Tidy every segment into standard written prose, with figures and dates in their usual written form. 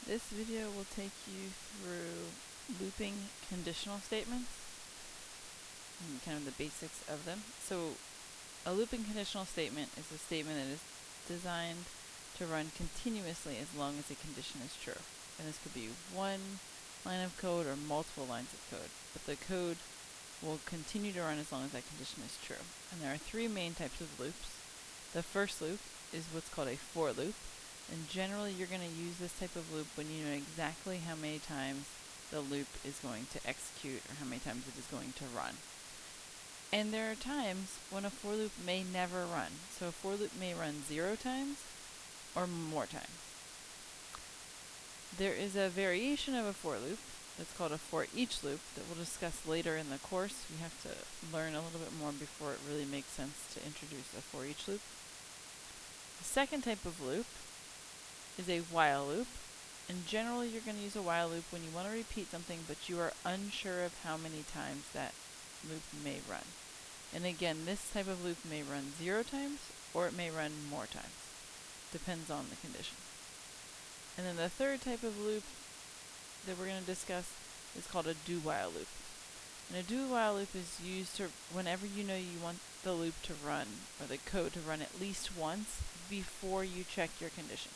This video will take you through looping conditional statements and kind of the basics of them. So a looping conditional statement is a statement that is designed to run continuously as long as a condition is true. And this could be one line of code or multiple lines of code, but the code will continue to run as long as that condition is true. And there are three main types of loops. The first loop is what's called a for loop. And generally you're going to use this type of loop when you know exactly how many times the loop is going to execute or how many times it is going to run. And there are times when a for loop may never run. So a for loop may run 0 times or more times. There is a variation of a for loop that's called a for each loop that we'll discuss later in the course. We have to learn a little bit more before it really makes sense to introduce a for each loop. The second type of loop is a while loop. And generally you're going to use a while loop when you want to repeat something but you are unsure of how many times that loop may run. And again, this type of loop may run 0 times or it may run more times. Depends on the condition. And then the third type of loop that we're going to discuss is called a do-while loop. And a do-while loop is used to whenever you know you want the loop to run or the code to run at least once before you check your condition.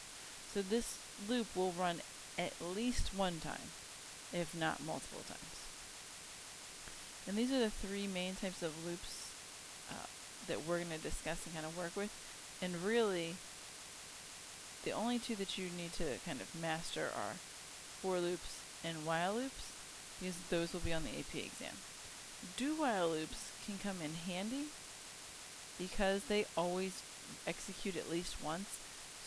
So this loop will run at least one time, if not multiple times. And these are the three main types of loops that we're going to discuss and kind of work with. And really, the only two that you need to kind of master are for loops and while loops, because those will be on the AP exam. Do-while loops can come in handy because they always execute at least once.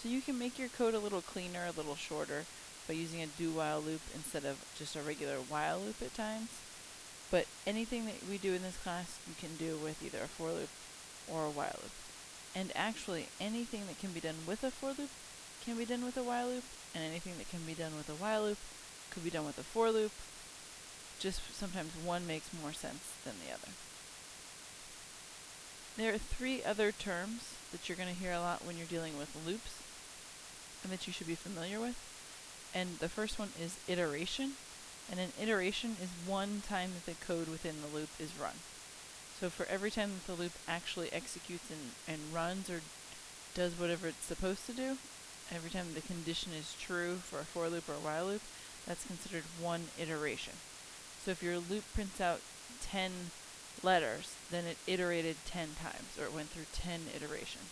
So you can make your code a little cleaner, a little shorter by using a do-while loop instead of just a regular while loop at times. But anything that we do in this class, you can do with either a for loop or a while loop. And actually, anything that can be done with a for loop can be done with a while loop, and anything that can be done with a while loop could be done with a for loop. Just sometimes one makes more sense than the other. There are three other terms that you're going to hear a lot when you're dealing with loops and that you should be familiar with. And the first one is iteration. And an iteration is one time that the code within the loop is run. So for every time that the loop actually executes and runs or does whatever it's supposed to do, every time the condition is true for a for loop or a while loop, that's considered one iteration. So if your loop prints out 10 letters, then it iterated 10 times, or it went through 10 iterations.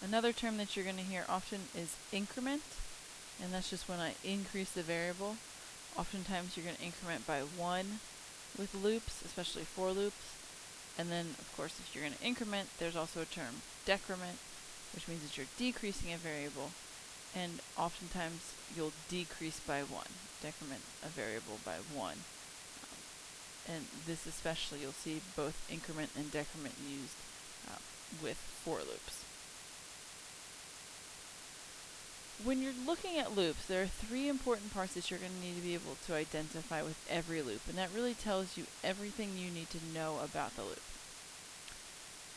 Another term that you're going to hear often is increment, and that's just when I increase the variable. Oftentimes you're going to increment by 1 with loops, especially for loops. And then, of course, if you're going to increment, there's also a term decrement, which means that you're decreasing a variable. And oftentimes you'll decrease by 1, decrement a variable by 1. And this especially, you'll see both increment and decrement used with for loops. When you're looking at loops, there are three important parts that you're going to need to be able to identify with every loop, and that really tells you everything you need to know about the loop.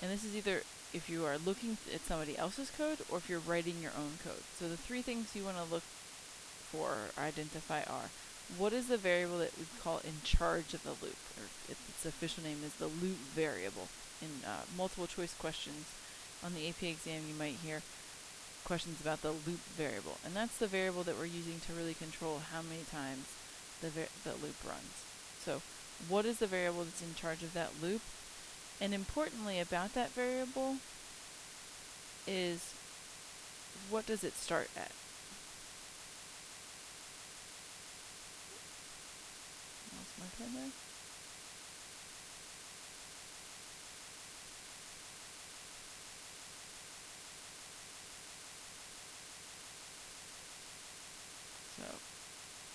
And this is either if you are looking at somebody else's code or if you're writing your own code. So the three things you want to look for or identify are: what is the variable that we call in charge of the loop, or its official name is the loop variable. In multiple choice questions on the AP exam, you might hear questions about the loop variable, and that's the variable that we're using to really control how many times the loop runs. So what is the variable that's in charge of that loop? And importantly about that variable is, what does it start at? Lost my pen there. So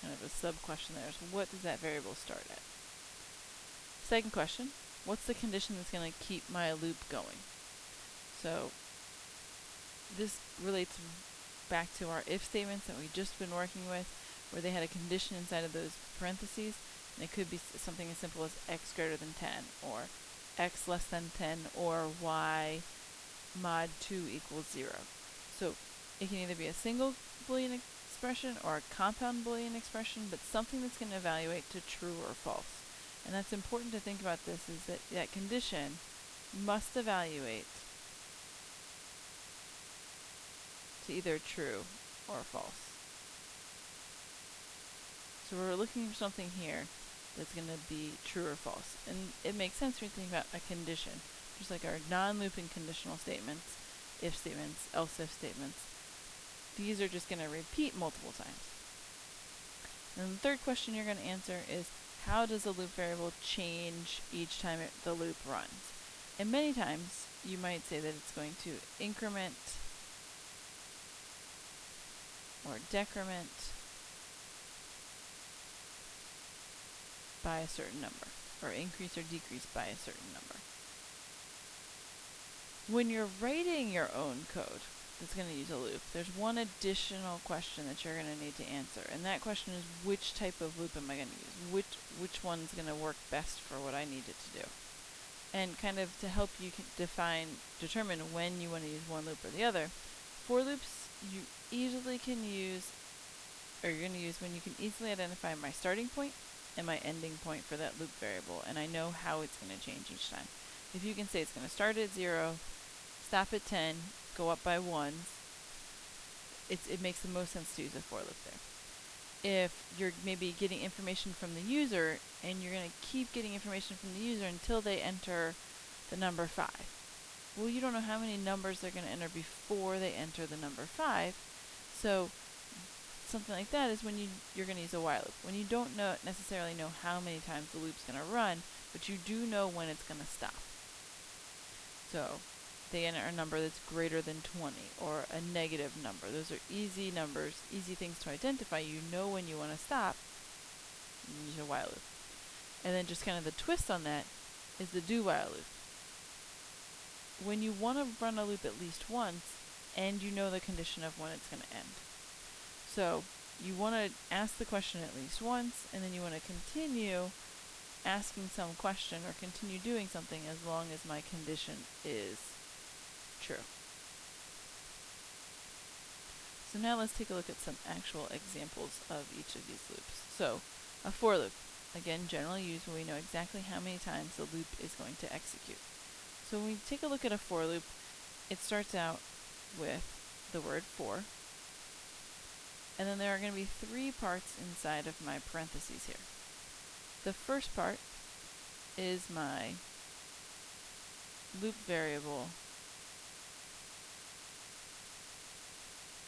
kind of a sub-question there is, what does that variable start at? Second question, what's the condition that's going to keep my loop going? So this relates back to our if statements that we've just been working with, where they had a condition inside of those parentheses, and it could be something as simple as x greater than 10, or x less than 10, or y mod 2 equals 0. So it can either be a single Boolean expression or a compound Boolean expression, but something that's going to evaluate to true or false. And that's important to think about this, is that that condition must evaluate to either true or false. So we're looking for something here that's going to be true or false. And it makes sense when you think about a condition. Just like our non-looping conditional statements, if statements, else if statements. These are just going to repeat multiple times. And the third question you're going to answer is, how does the loop variable change each time the loop runs? And many times you might say that it's going to increment or decrement by a certain number, or increase or decrease by a certain number. When you're writing your own code that's going to use a loop, there's one additional question that you're going to need to answer, and that question is, which type of loop am I going to use? Which one's going to work best for what I need it to do? And kind of to help you determine when you want to use one loop or the other, for loops you easily can use, or you're going to use when you can easily identify my starting point and my ending point for that loop variable, and I know how it's going to change each time. If you can say it's going to start at 0, stop at 10, go up by 1s, it makes the most sense to use a for loop there. If you're maybe getting information from the user, and you're going to keep getting information from the user until they enter the number 5. Well, you don't know how many numbers they're going to enter before they enter the number 5, so something like that is when you're going to use a while loop. When you don't necessarily know how many times the loop's going to run, but you do know when it's going to stop. So they enter a number that's greater than 20, or a negative number. Those are easy numbers, easy things to identify. You know when you want to stop, you use a while loop. And then just kind of the twist on that is the do while loop. When you want to run a loop at least once, and you know the condition of when it's going to end. So you want to ask the question at least once, and then you want to continue asking some question or continue doing something as long as my condition is true. So now let's take a look at some actual examples of each of these loops. So a for loop, again, generally used when we know exactly how many times the loop is going to execute. So when we take a look at a for loop, it starts out with the word for, and then there are going to be 3 parts inside of my parentheses here. The first part is my loop variable,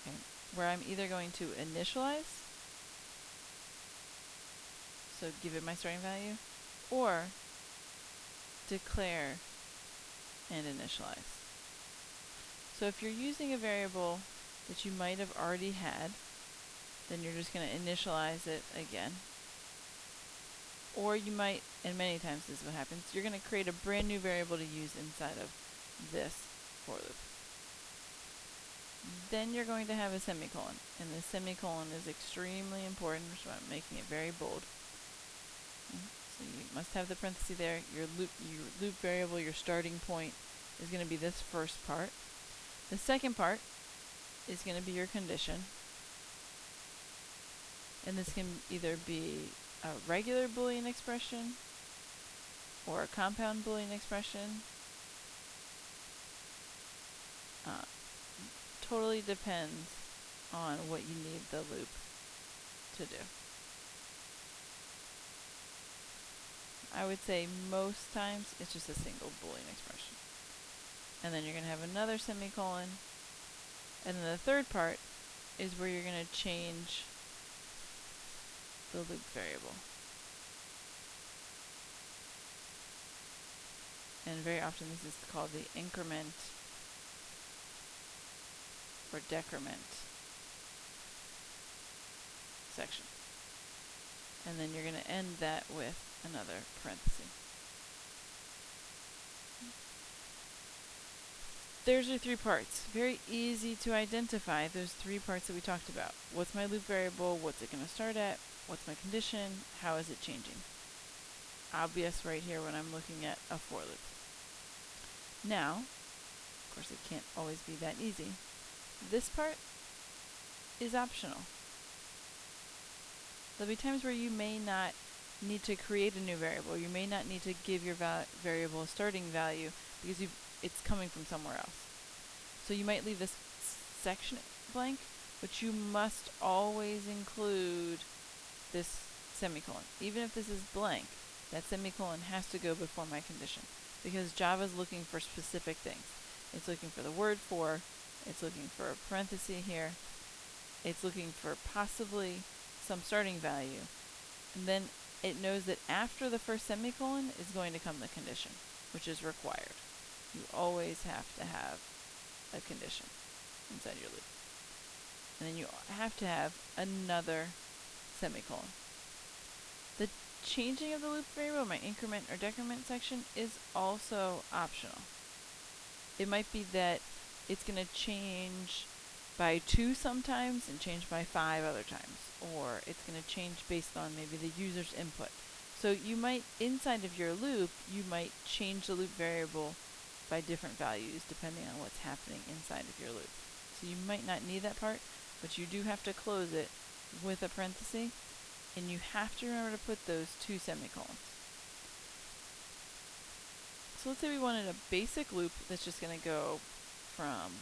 okay, where I'm either going to initialize, so give it my starting value, or declare and initialize. So if you're using a variable that you might have already had, then you're just going to initialize it again. Or you might, and many times this is what happens, you're going to create a brand new variable to use inside of this for loop. Then you're going to have a semicolon, and the semicolon is extremely important, so I'm making it very bold. So you must have the parenthesis there. Your loop variable, your starting point, is going to be this first part. The second part is going to be your condition. And this can either be a regular Boolean expression or a compound Boolean expression. Totally depends on what you need the loop to do. I would say most times it's just a single Boolean expression. And then you're going to have another semicolon. And then the third part is where you're going to change the loop variable. And very often this is called the increment or decrement section. And then you're going to end that with another parenthesis. There's your 3 parts. Very easy to identify those 3 parts that we talked about. What's my loop variable? What's it going to start at? What's my condition? How is it changing? Obvious right here when I'm looking at a for loop. Now, of course it can't always be that easy. This part is optional. There'll be times where you may not need to create a new variable. You may not need to give your variable a starting value because it's coming from somewhere else. So you might leave this section blank, but you must always include this semicolon. Even if this is blank, that semicolon has to go before my condition because Java is looking for specific things. It's looking for the word for, it's looking for a parenthesis here, it's looking for possibly some starting value, and then it knows that after the first semicolon is going to come the condition, which is required. You always have to have a condition inside your loop. And then you have to have another semicolon. The changing of the loop variable, my increment or decrement section, is also optional. It might be that it's going to change by 2 sometimes and change by 5 other times, or it's going to change based on maybe the user's input. So you might, inside of your loop, you might change the loop variable by different values depending on what's happening inside of your loop. So you might not need that part, but you do have to close it with a parenthesis, and you have to remember to put those 2 semicolons. So let's say we wanted a basic loop that's just going to go from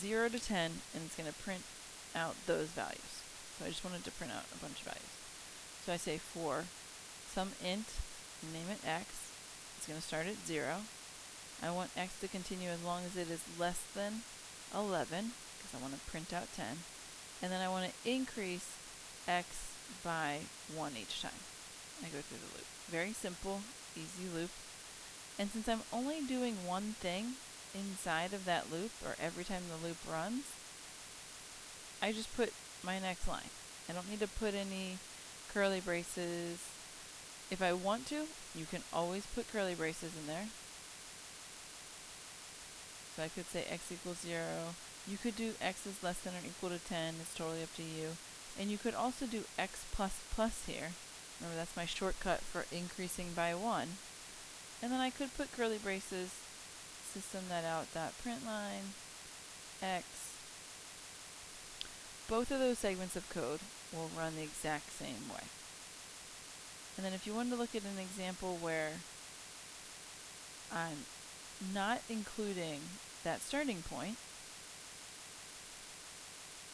0 to 10, and it's going to print out those values. So I just wanted to print out a bunch of values. So I say for some int, name it x, it's going to start at 0. I want x to continue as long as it is less than 11, because I want to print out 10. And then I want to increase x by 1 each time I go through the loop. Very simple, easy loop. And since I'm only doing one thing inside of that loop, or every time the loop runs, I just put my next line. I don't need to put any curly braces. If I want to, you can always put curly braces in there. So I could say x equals 0. You could do x is less than or equal to 10. It's totally up to you. And you could also do x plus plus here. Remember, that's my shortcut for increasing by 1. And then I could put curly braces, system that out, dot print line, x. Both of those segments of code will run the exact same way. And then if you wanted to look at an example where I'm not including that starting point,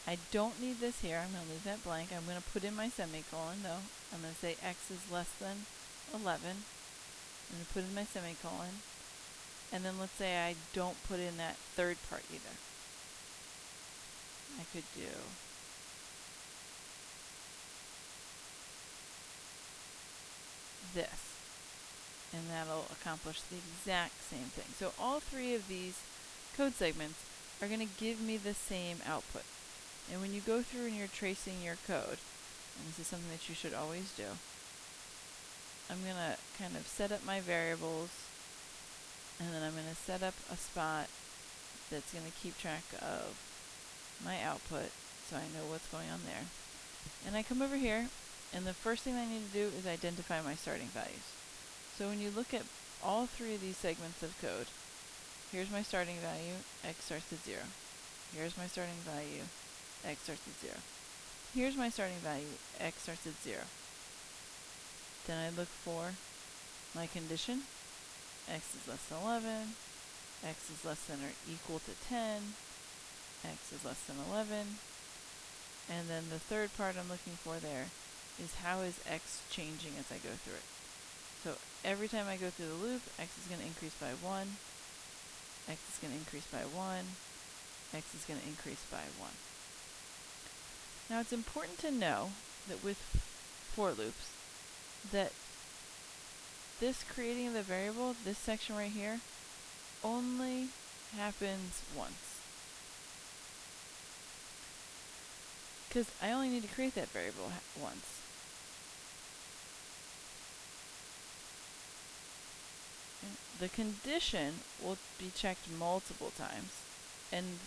I don't need this here. I'm going to leave that blank. I'm going to put in my semicolon, though. I'm going to say x is less than 11. I'm going to put in my semicolon. And then let's say I don't put in that third part either. I could do this. And that'll accomplish the exact same thing. So all 3 of these code segments are going to give me the same output. And when you go through and you're tracing your code, and this is something that you should always do, I'm going to kind of set up my variables, and then I'm going to set up a spot that's going to keep track of my output so I know what's going on there. And I come over here, and the first thing I need to do is identify my starting values. So when you look at all 3 of these segments of code, here's my starting value, x starts at 0. Here's my starting value, x starts at 0. Here's my starting value, x starts at 0. Then I look for my condition, x is less than 11, x is less than or equal to 10, x is less than 11, and then the third part I'm looking for there is how is x changing as I go through it. So every time I go through the loop, x is going to increase by 1, x is going to increase by 1, x is going to increase by 1. Now it's important to know that with for loops, that this creating of the variable, this section right here, only happens once. Because I only need to create that variable once. The condition will be checked multiple times, and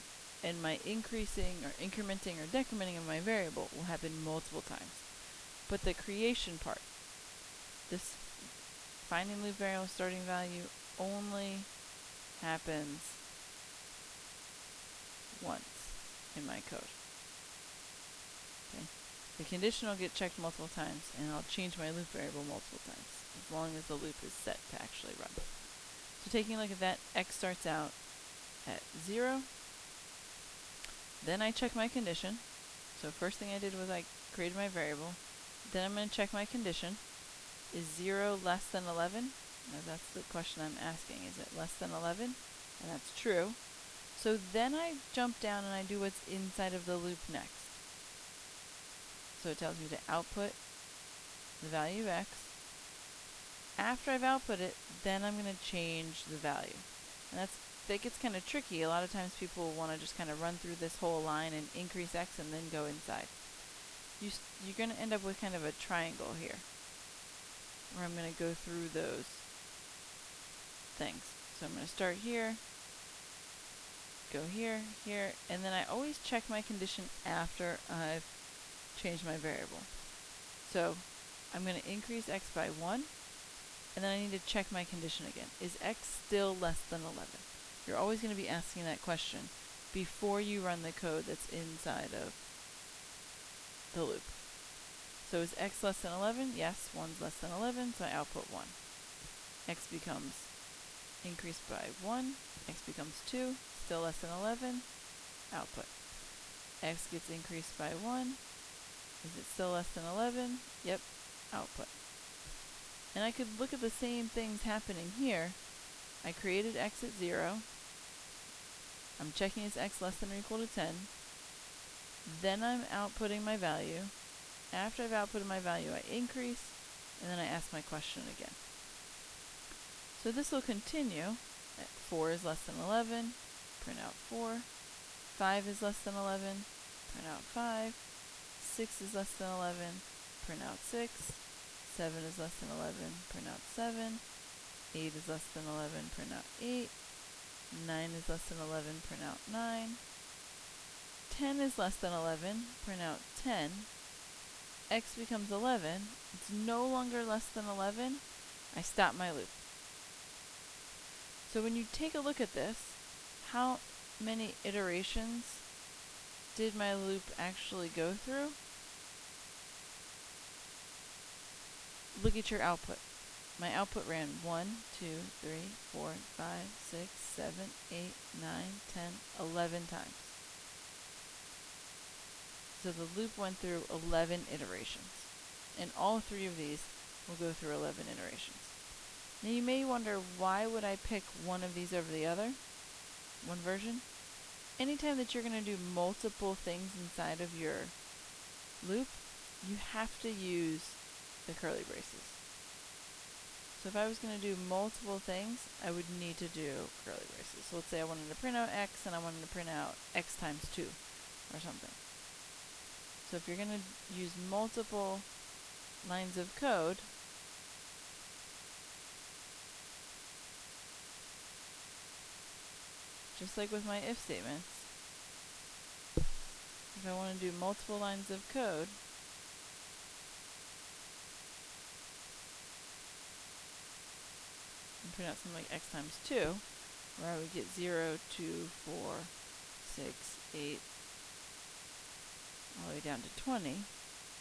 my increasing or incrementing or decrementing of my variable will happen multiple times. But the creation part, this finding loop variable starting value, only happens once in my code. Okay. The condition will get checked multiple times, and I'll change my loop variable multiple times, as long as the loop is set to actually run. So taking a look at that, x starts out at 0. Then I check my condition. So first thing I did was I created my variable. Then I'm going to check my condition. Is 0 less than 11? Now that's the question I'm asking. Is it less than 11? And that's true. So then I jump down and I do what's inside of the loop next. So it tells me to output the value of x. After I've output it, then I'm going to change the value. And that gets kind of tricky. A lot of times people want to just kind of run through this whole line and increase x and then go inside. You're going to end up with kind of a triangle here, where I'm going to go through those things. So I'm going to start here, go here, here, and then I always check my condition after I've changed my variable. So I'm going to increase x by 1, and then I need to check my condition again. Is x still less than 11? You're always going to be asking that question before you run the code that's inside of the loop. So is x less than 11? Yes, 1's less than 11, so I output 1. X becomes increased by 1, x becomes 2, still less than 11, output. X gets increased by 1, is it still less than 11? Yep, output. And I could look at the same things happening here. I created x at 0, I'm checking is x less than or equal to 10, then I'm outputting my value. After I've outputted my value, I increase, and then I ask my question again. So this will continue. 4 is less than 11, print out 4. 5 is less than 11, print out 5. 6 is less than 11, print out 6. 7 is less than 11, print out 7. 8 is less than 11, print out 8. 9 is less than 11, print out 9. 10 is less than 11, print out 10. X becomes 11. It's no longer less than 11. I stop my loop. So when you take a look at this, how many iterations did my loop actually go through? Look at your output. My output ran 1, 2, 3, 4, 5, 6, 7, 8, 9, 10, 11 times. So the loop went through 11 iterations. And all 3 of these will go through 11 iterations. Now you may wonder, why would I pick one of these over the other? One version? Anytime that you're going to do multiple things inside of your loop, you have to use the curly braces. So if I was going to do multiple things, I would need to do curly braces. So let's say I wanted to print out x and I wanted to print out x times 2 or something. So if you're going to use multiple lines of code, just like with my if statements, if I want to do multiple lines of code, and print out something like x times 2, where I would get 0, 2, 4, 6, 8, all the way down to 20,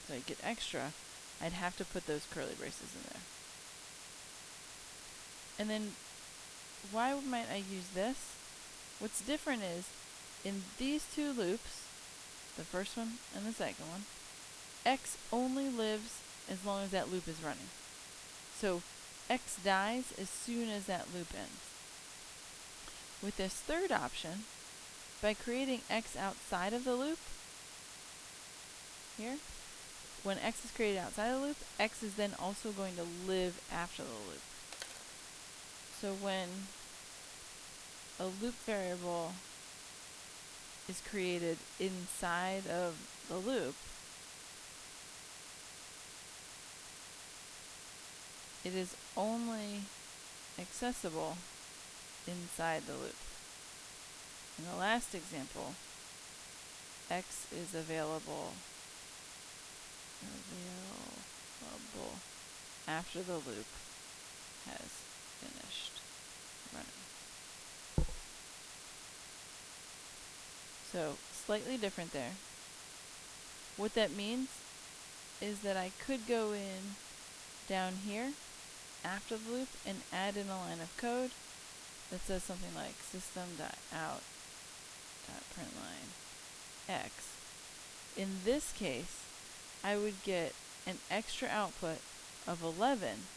so I'd get extra, I'd have to put those curly braces in there. And then, why might I use this? What's different is, in these 2 loops, the first one and the second one, x only lives as long as that loop is running. So x dies as soon as that loop ends. With this third option, by creating x outside of the loop, here, when x is created outside of the loop, x is then also going to live after the loop. So when a loop variable is created inside of the loop, it is only accessible inside the loop. In the last example, x is available after the loop has finished running. So slightly different there. What that means is that I could go in down here after the loop and add in a line of code that says something like system.out.println x. In this case, I would get an extra output of 11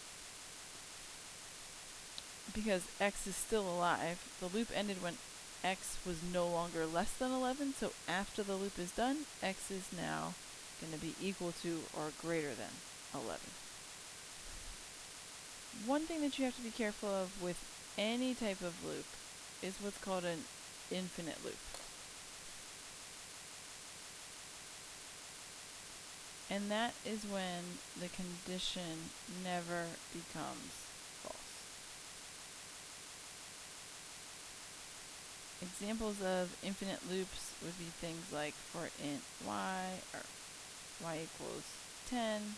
because x is still alive. The loop ended when x was no longer less than 11, so after the loop is done, x is now going to be equal to or greater than 11. One thing that you have to be careful of with any type of loop is what's called an infinite loop. And that is when the condition never becomes false. Examples of infinite loops would be things like for int y, or y equals 10,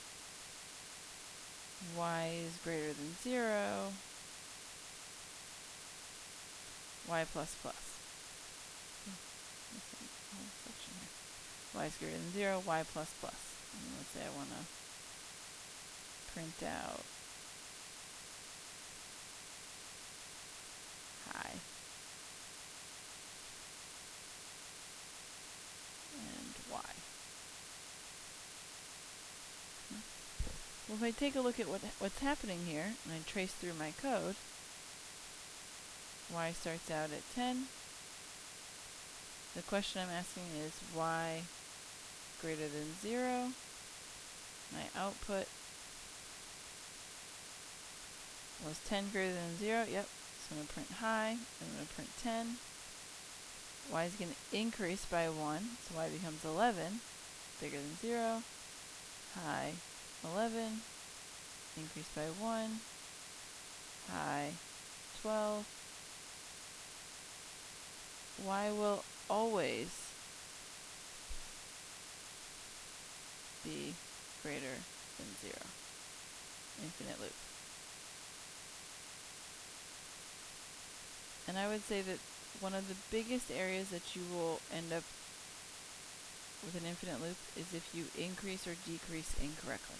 y is greater than 0, y plus plus. Missing a whole section here. Y is greater than 0, y plus plus. And let's say I want to print out hi and y. Well, if I take a look at what's happening here, and I trace through my code, y starts out at 10. The question I'm asking is y greater than 0. My output was 10 greater than 0. Yep. So I'm going to print hi. I'm going to print 10. Y is going to increase by 1. So y becomes 11. Bigger than 0. Hi 11. Increase by 1. Hi 12. Y will always be greater than 0. Infinite loop. And I would say that one of the biggest areas that you will end up with an infinite loop is if you increase or decrease incorrectly.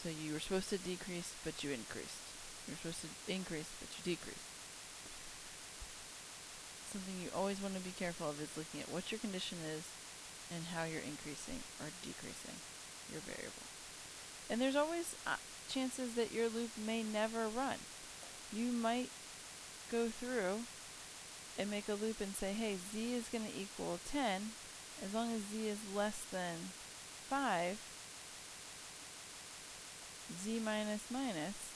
So you were supposed to decrease, but you increased. You were supposed to increase, but you decreased. Something you always want to be careful of is looking at what your condition is and how you're increasing or decreasing your variable. And there's always chances that your loop may never run. You might go through and make a loop and say, hey, z is going to equal 10 as long as z is less than 5, z minus minus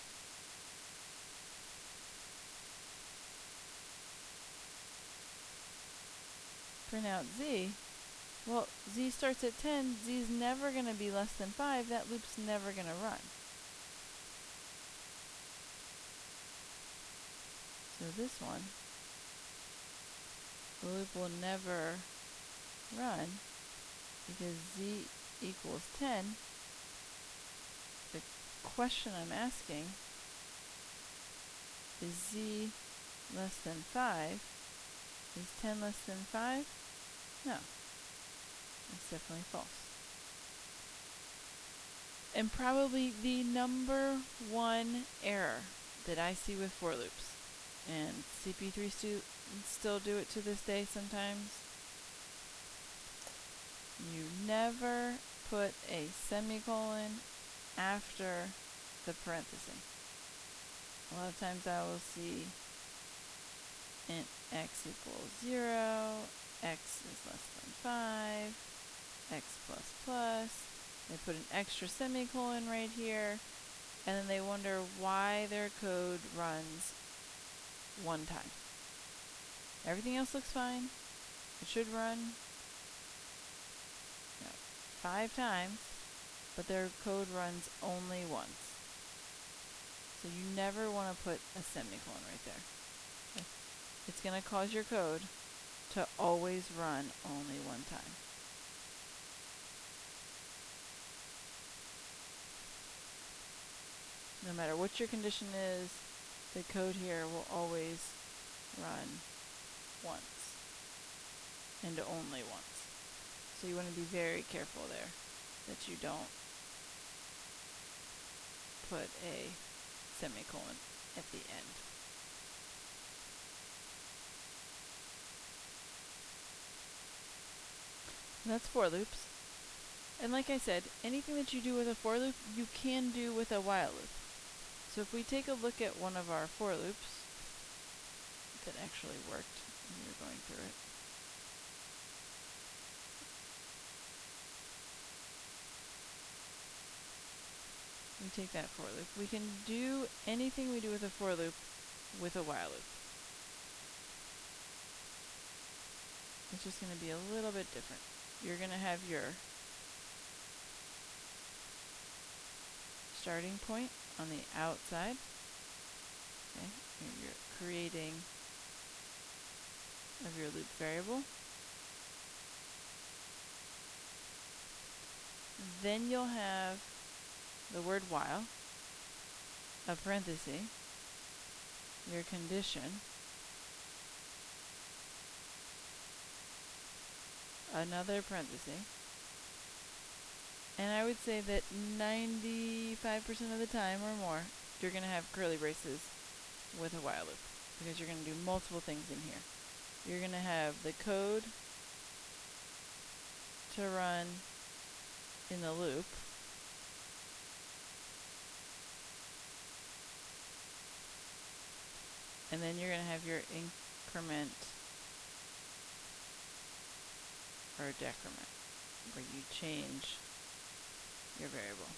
print out z. Well, z starts at 10, z is never going to be less than 5, that loop's never going to run. So this one, the loop will never run because z equals 10. The question I'm asking is z less than 5? Is 10 less than 5? No. It's definitely false. And probably the number one error that I see with for loops, and CP3 still do it to this day sometimes, you never put a semicolon after the parenthesis. A lot of times I will see int x equals 0, x is less than 5, x plus plus. They put an extra semicolon right here, and then they wonder why their code runs one time. Everything else looks fine. It should run 5 times, but their code runs only once. So you never want to put a semicolon right there. It's going to cause your code to always run only one time. No matter what your condition is, the code here will always run once and only once. So you want to be very careful there. that you don't put a semicolon at the end. That's for loops. And like I said, anything that you do with a for loop, you can do with a while loop. So if we take a look at one of our for loops that actually worked when we were going through it. We take that for loop. We can do anything we do with a for loop with a while loop. It's just going to be a little bit different. You're going to have your starting point on the outside. Okay, you're creating of your loop variable. Then you'll have the word while, a parenthesis, your condition, another parenthesis, and I would say that 95% of the time or more, you're going to have curly braces with a while loop because you're going to do multiple things in here. You're going to have the code to run in the loop. And then you're going to have your increment or decrement where you change your variable.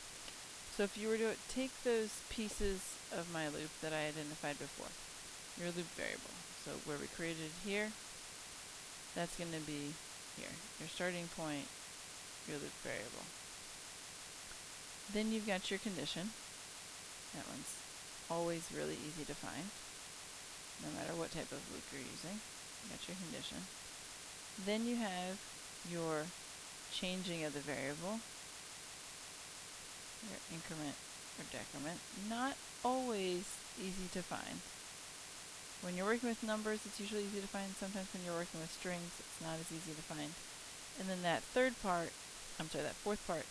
So if you were to take those pieces of my loop that I identified before, your loop variable, so where we created here, that's going to be here, your starting point, your loop variable. Then you've got your condition. That one's always really easy to find, no matter what type of loop you're using. You got your condition. Then you have your changing of the variable, your increment or decrement. Not always easy to find. When you're working with numbers, it's usually easy to find. Sometimes when you're working with strings, it's not as easy to find. And then that fourth part,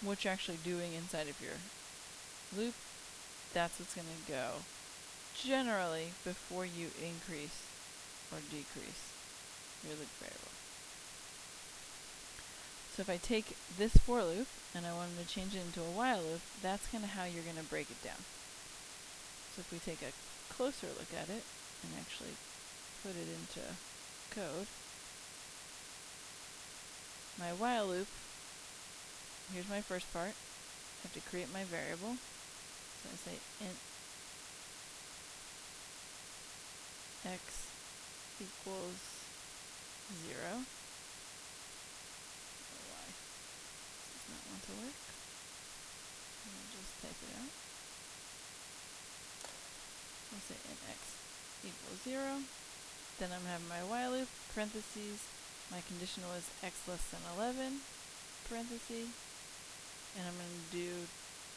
what you're actually doing inside of your loop, that's what's going to go generally before you increase or decrease your loop variable. So if I take this for loop and I wanted to change it into a while loop, that's kind of how you're going to break it down. So if we take a closer look at it and actually put it into code, my while loop, here's my first part. I have to create my variable. So I say int x equals 0. Why does not want to work? I'll just type it out. We'll say int x equals 0. Then I'm going to have my while loop, parentheses. My conditional is x less than 11, parentheses. And I'm going to do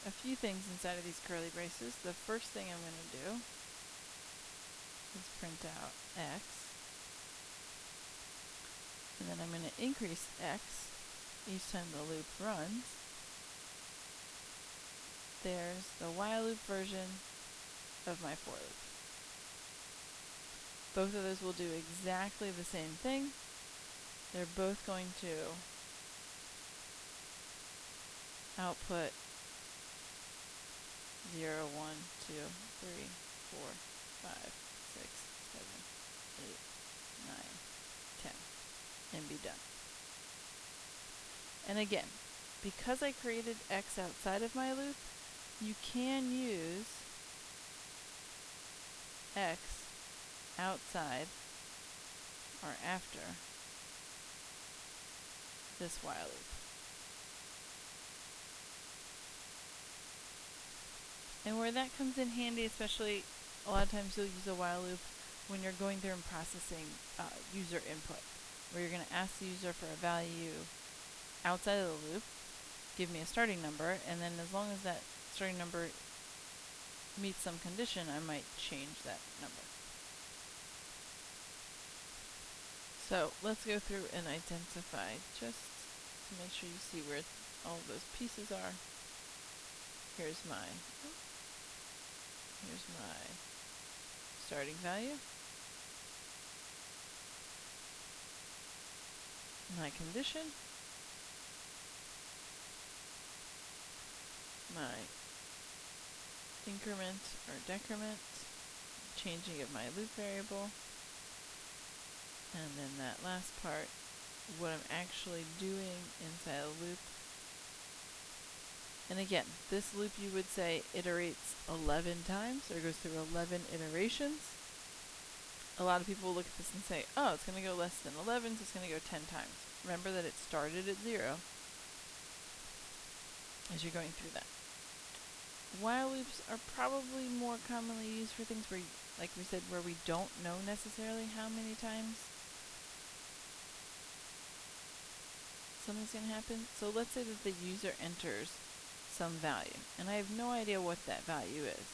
a few things inside of these curly braces. The first thing I'm going to do is print out x. And then I'm going to increase x each time the loop runs. There's the while loop version of my for loop. Both of those will do exactly the same thing. They're both going to output 0, 1, 2, 3, 4, 5, 6, 7, 8, 9, 10, and be done. And again, because I created x outside of my loop, you can use x outside or after this while loop. And where that comes in handy, especially a lot of times you'll use a while loop when you're going through and processing user input, where you're going to ask the user for a value outside of the loop, give me a starting number, and then as long as that starting number meets some condition, I might change that number. So let's go through and identify just to make sure you see where all of those pieces are. Here's my starting value, my condition, my increment or decrement, changing of my loop variable, and then that last part, what I'm actually doing inside a loop. And again, this loop you would say iterates 11 times, or goes through 11 iterations. A lot of people will look at this and say, oh, it's going to go less than 11, so it's going to go 10 times. Remember that it started at 0 as you're going through that. While loops are probably more commonly used for things where, like we said, where we don't know necessarily how many times something's going to happen. So let's say that the user enters some value, and I have no idea what that value is.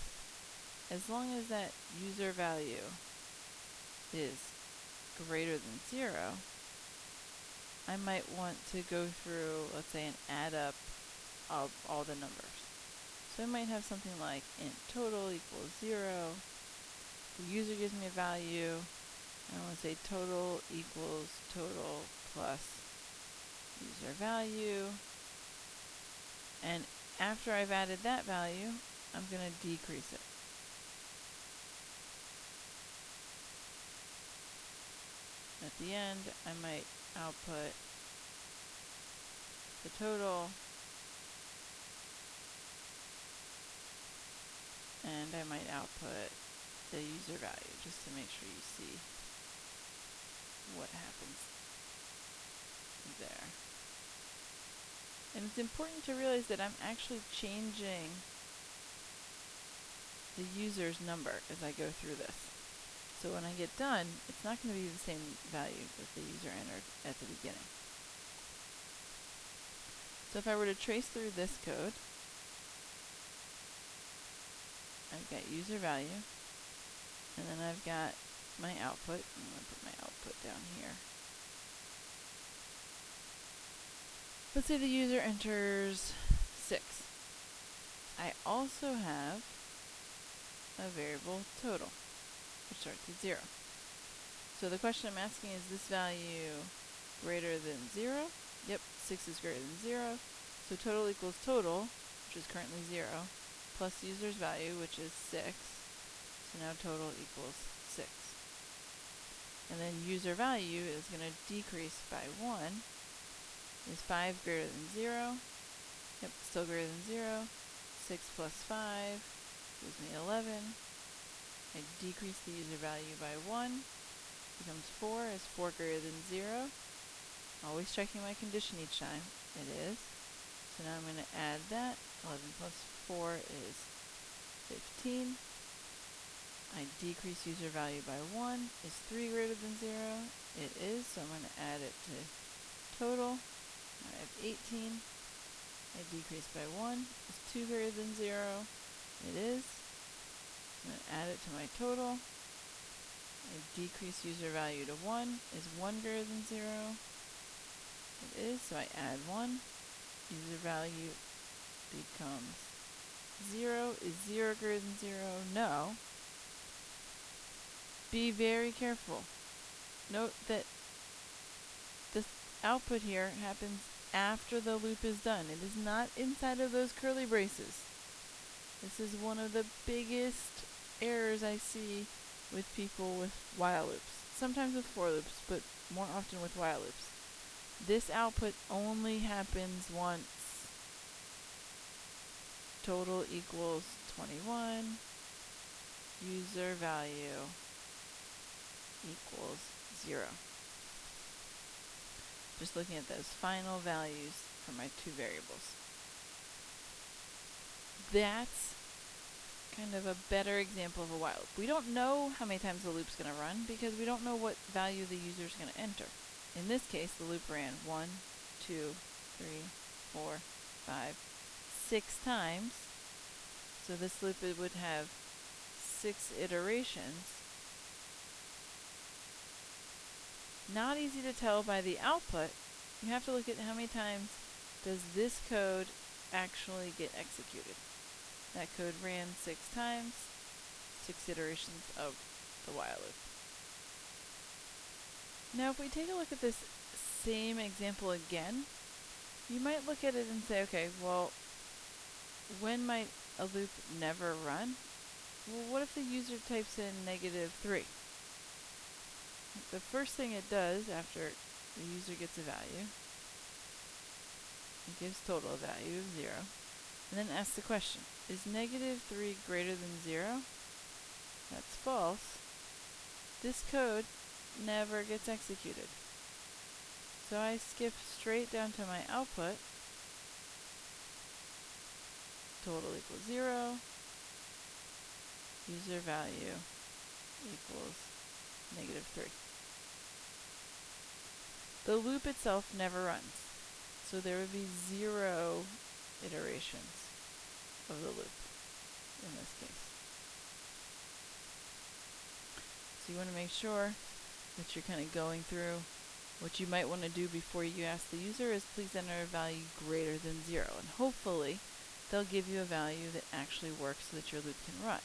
As long as that user value is greater than 0, I might want to go through, let's say, an add up of all the numbers. So I might have something like int total equals 0. The user gives me a value, and I want to say total equals total plus user value. And after I've added that value, I'm going to decrease it. At the end, I might output the total, and I might output the user value, just to make sure you see what happens there. And it's important to realize that I'm actually changing the user's number as I go through this. So when I get done, it's not going to be the same value that the user entered at the beginning. So if I were to trace through this code, I've got user value, and then I've got my output. I'm going to put my output down here. Let's say the user enters 6. I also have a variable total, which starts at 0. So the question I'm asking is this value greater than 0? Yep, 6 is greater than 0. So total equals total, which is currently 0, plus user's value, which is 6. So now total equals 6. And then user value is going to decrease by 1. Is 5 greater than 0? Yep, still greater than 0. 6 plus 5 gives me 11. I decrease the user value by 1. Becomes 4. Is 4 greater than 0? Always checking my condition each time. It is. So now I'm going to add that. 11 plus 4 is 15. I decrease user value by 1. Is 3 greater than 0? It is, so I'm going to add it to total. I have 18. I decrease by 1. Is 2 greater than 0? It is. I'm going to add it to my total. I decrease user value to 1. Is 1 greater than 0? It is, so I add 1. User value becomes 0. Is 0 greater than 0? No. Be very careful. Note that this output here happens after the loop is done. It is not inside of those curly braces. This is one of the biggest errors I see with people with while loops. Sometimes with for loops, but more often with while loops. This output only happens once. Total equals 21. User value equals 0. Just looking at those final values for my two variables. That's kind of a better example of a while loop. We don't know how many times the loop's going to run because we don't know what value the user is going to enter. In this case, the loop ran 1, 2, 3, 4, 5, 6 times. So this loop would have 6 iterations. Not easy to tell by the output, you have to look at how many times does this code actually get executed. That code ran 6 times, 6 iterations of the while loop. Now if we take a look at this same example again, you might look at it and say, okay, well, when might a loop never run? Well, what if the user types in -3? The first thing it does after the user gets a value, it gives total value of 0, and then asks the question, is -3 greater than 0? That's false. This code never gets executed. So I skip straight down to my output. Total equals 0. User value equals -3. The loop itself never runs. So there would be 0 iterations of the loop in this case. So you want to make sure that you're kind of going through what you might want to do before you ask the user is please enter a value greater than 0. And hopefully they'll give you a value that actually works so that your loop can run.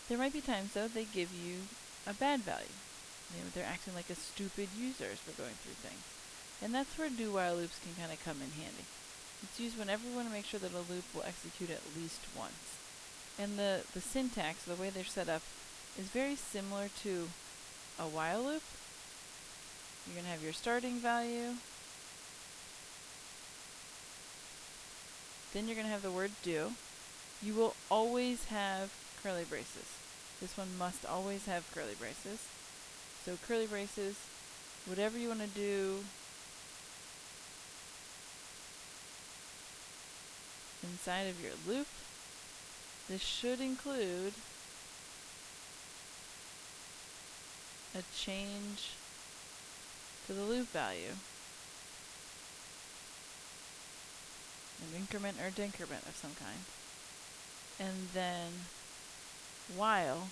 There might be times though they give you a bad value. They're acting like a stupid user as we're going through things. And that's where do-while loops can kind of come in handy. It's used whenever we want to make sure that a loop will execute at least once. And the syntax, the way they're set up, is very similar to a while loop. You're going to have your starting value. Then you're going to have the word do. You will always have curly braces. This one must always have curly braces. So curly braces, whatever you want to do inside of your loop, this should include a change to the loop value, an increment or decrement of some kind, and then while,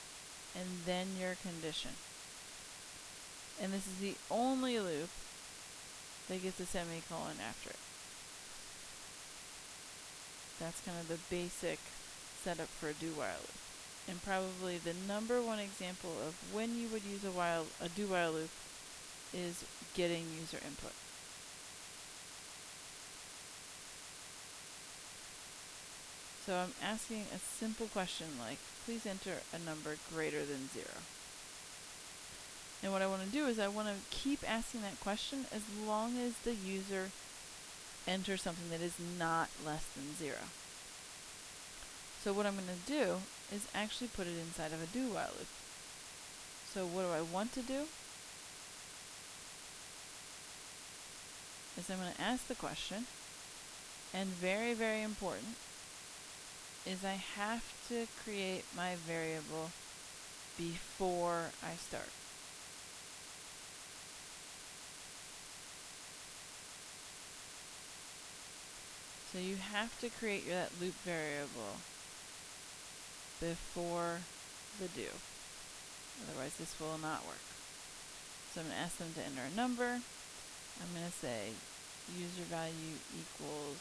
and then your condition. And this is the only loop that gets a semicolon after it. That's kind of the basic setup for a do-while loop. And probably the number one example of when you would use a do-while loop is getting user input. So I'm asking a simple question like, please enter a number greater than 0. And what I want to do is I want to keep asking that question as long as the user enters something that is not less than 0. So what I'm going to do is actually put it inside of a do-while loop. So what do I want to do? Is I'm going to ask the question, and very, very important, is I have to create my variable before I start. So you have to create that loop variable before the do. Otherwise this will not work. So I'm going to ask them to enter a number. I'm going to say user value equals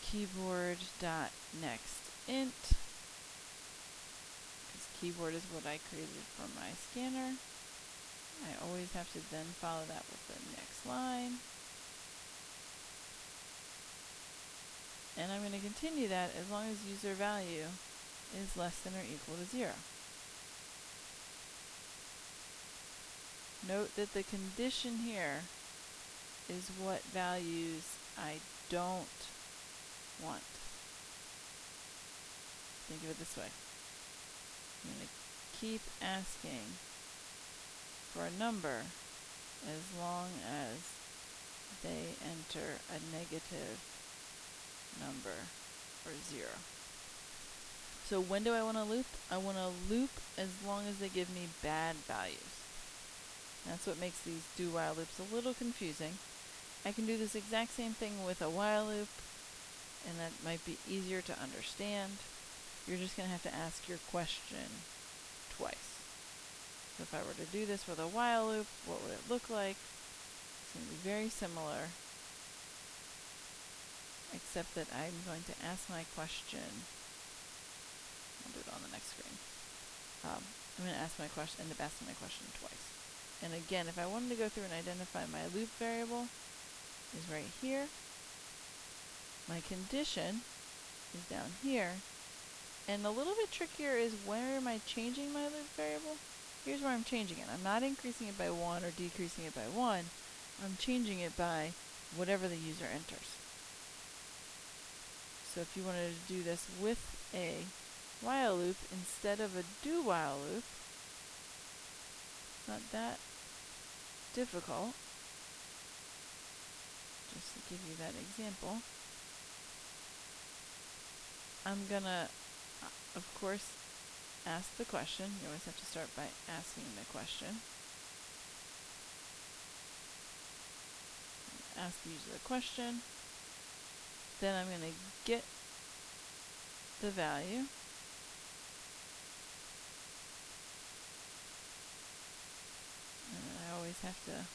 keyboard dot next int, because keyboard is what I created for my scanner. I always have to then follow that with the next line. And I'm going to continue that as long as user value is less than or equal to 0. Note that the condition here is what values I don't want. Think of it this way. I'm going to keep asking for a number as long as they enter a negative number or 0. So when do I want to loop? I want to loop as long as they give me bad values. That's what makes these do-while loops a little confusing. I can do this exact same thing with a while loop, and that might be easier to understand. You're just going to have to ask your question twice. So if I were to do this with a while loop, what would it look look like. It's going to be very similar, except that I'm going to ask my question. I'll do it on the next screen. I'm going to ask my question, end up asking my question twice. And again, if I wanted to go through and identify my loop variable, is right here. My condition is down here. And a little bit trickier is where am I changing my loop variable? Here's where I'm changing it. I'm not increasing it by 1 or decreasing it by 1. I'm changing it by whatever the user enters. So if you wanted to do this with a while loop instead of a do while loop, it's not that difficult. Just to give you that example, I'm gonna, of course, ask the question. You always have to start by asking the question. Ask the user the question. Then I'm going to get the value. And I always have to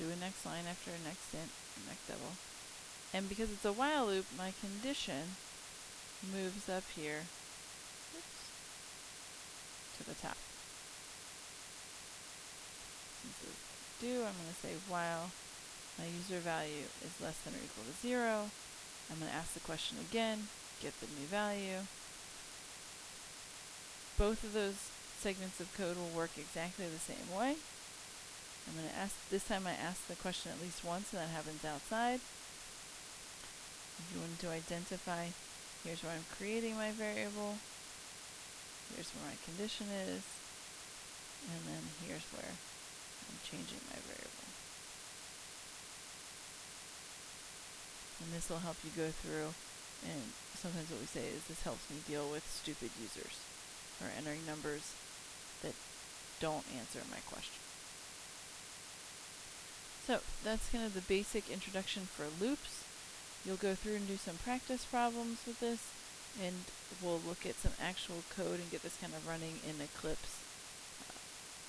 do a next line after a next int, or next double. And because it's a while loop, my condition moves up here, oops, to the top. Since it's do, I'm going to say while my user value is less than or equal to 0. I'm going to ask the question again, get the new value. Both of those segments of code will work exactly the same way. I'm going to ask, this time I ask the question at least once, and that happens outside. If you want to identify, here's where I'm creating my variable, here's where my condition is, and then here's where I'm changing my variable. And this will help you go through, and sometimes what we say is this helps me deal with stupid users, or entering numbers that don't answer my question. So that's kind of the basic introduction for loops. You'll go through and do some practice problems with this, and we'll look at some actual code and get this kind of running in Eclipse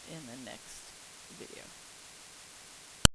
in the next video.